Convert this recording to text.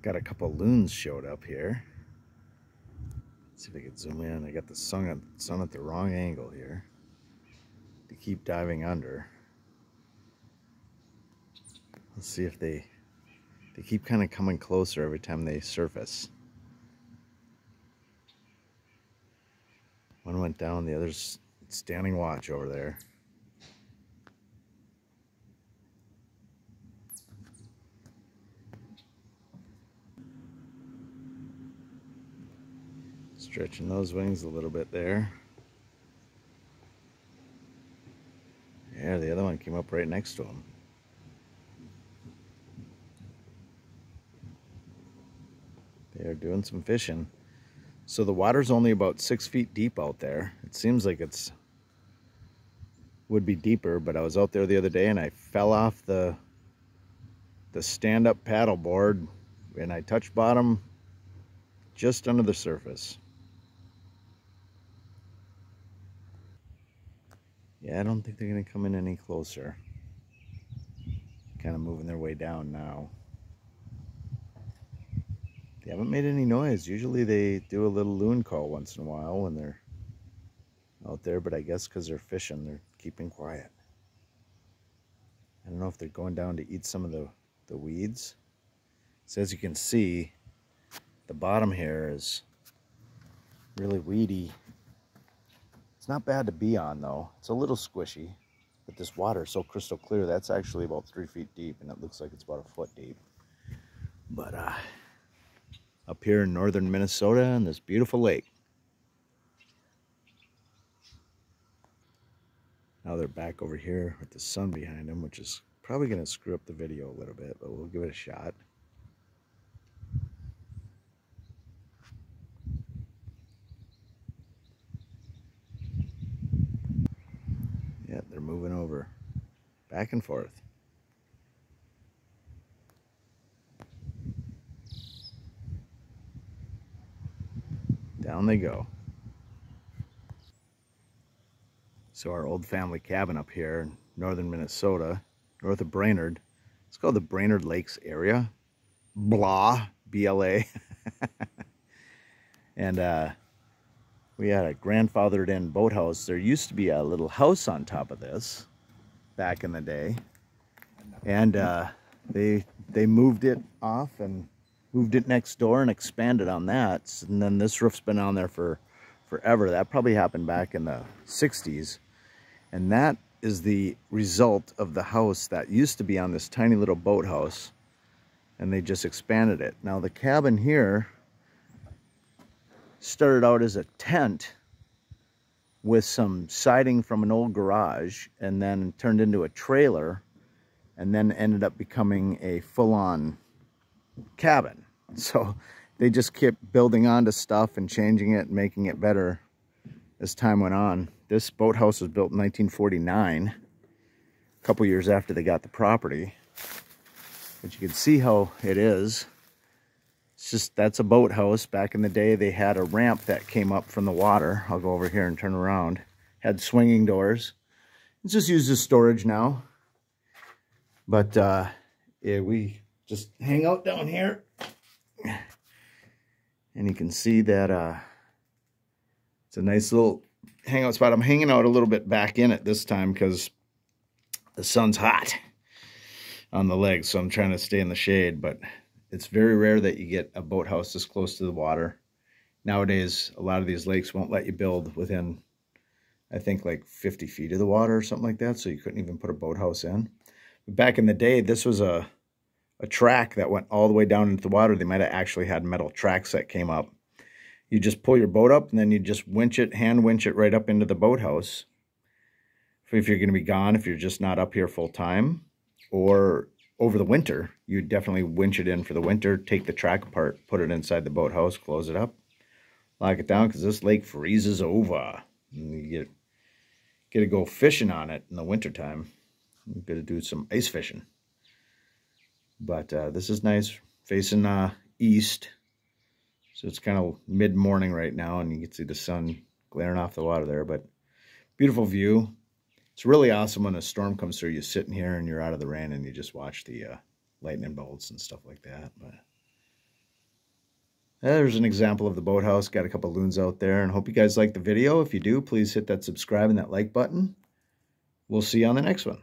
Got a couple loons showed up here. Let's see if I can zoom in. I got the sun at the wrong angle here to keep diving under. Let's see if they keep kind of coming closer every time they surface. One went down, the other's standing watch over there. Stretching those wings a little bit there. Yeah, the other one came up right next to him. They are doing some fishing. So the water's only about 6 feet deep out there. It seems like would be deeper, but I was out there the other day and I fell off the stand-up paddle board and I touched bottom just under the surface. Yeah, I don't think they're gonna come in any closer. Kind of moving their way down now. They haven't made any noise. Usually they do a little loon call once in a while when they're out there, but I guess because they're fishing, they're keeping quiet. I don't know if they're going down to eat some of the weeds. So as you can see, the bottom here is really weedy. It's not bad to be on though. It's a little squishy, but this water is so crystal clear. That's actually about 3 feet deep, and it looks like it's about a foot deep. But up here in northern Minnesota in this beautiful lake. Now they're back over here with the sun behind them, which is probably going to screw up the video a little bit, but we'll give it a shot. Yeah, they're moving over, back and forth. Down they go. So our old family cabin up here in northern Minnesota, north of Brainerd, it's called the Brainerd Lakes area. Blah, B-L-A. And we had a grandfathered in boathouse. There used to be a little house on top of this back in the day. And they moved it off and moved it next door and expanded on that. And then this roof's been on there for forever. That probably happened back in the 60s. And that is the result of the house that used to be on this tiny little boathouse. And they just expanded it. Now the cabin here started out as a tent with some siding from an old garage, and then turned into a trailer, and then ended up becoming a full-on cabin. So they just kept building onto stuff and changing it and making it better as time went on. This boathouse was built in 1949, a couple years after they got the property. But you can see how it is. It's just, that's a boathouse. Back in the day, they had a ramp that came up from the water. I'll go over here and turn around. Had swinging doors. It's just used as storage now. But yeah, we just hang out down here. And you can see that it's a nice little hangout spot. I'm hanging out a little bit back in it this time because the sun's hot on the legs, so I'm trying to stay in the shade. But it's very rare that you get a boathouse this close to the water. Nowadays, a lot of these lakes won't let you build within, I think, like 50 feet of the water or something like that, so you couldn't even put a boathouse in. But back in the day, this was a track that went all the way down into the water. They might have actually had metal tracks that came up. You just pull your boat up, and then you just winch it, hand winch it right up into the boathouse. If you're going to be gone, if you're just not up here full time, or over the winter, you definitely winch it in for the winter, take the track apart, put it inside the boathouse, close it up, lock it down, because this lake freezes over. And you get to go fishing on it in the wintertime. You've got to do some ice fishing. But this is nice, facing east. So it's kind of mid-morning right now, and you can see the sun glaring off the water there. But beautiful view. It's really awesome when a storm comes through. You're sitting here and you're out of the rain and you just watch the lightning bolts and stuff like that. But There's an example of the boathouse. Got a couple loons out there, and hope you guys like the video. If you do, please hit that subscribe and that like button. We'll see you on the next one.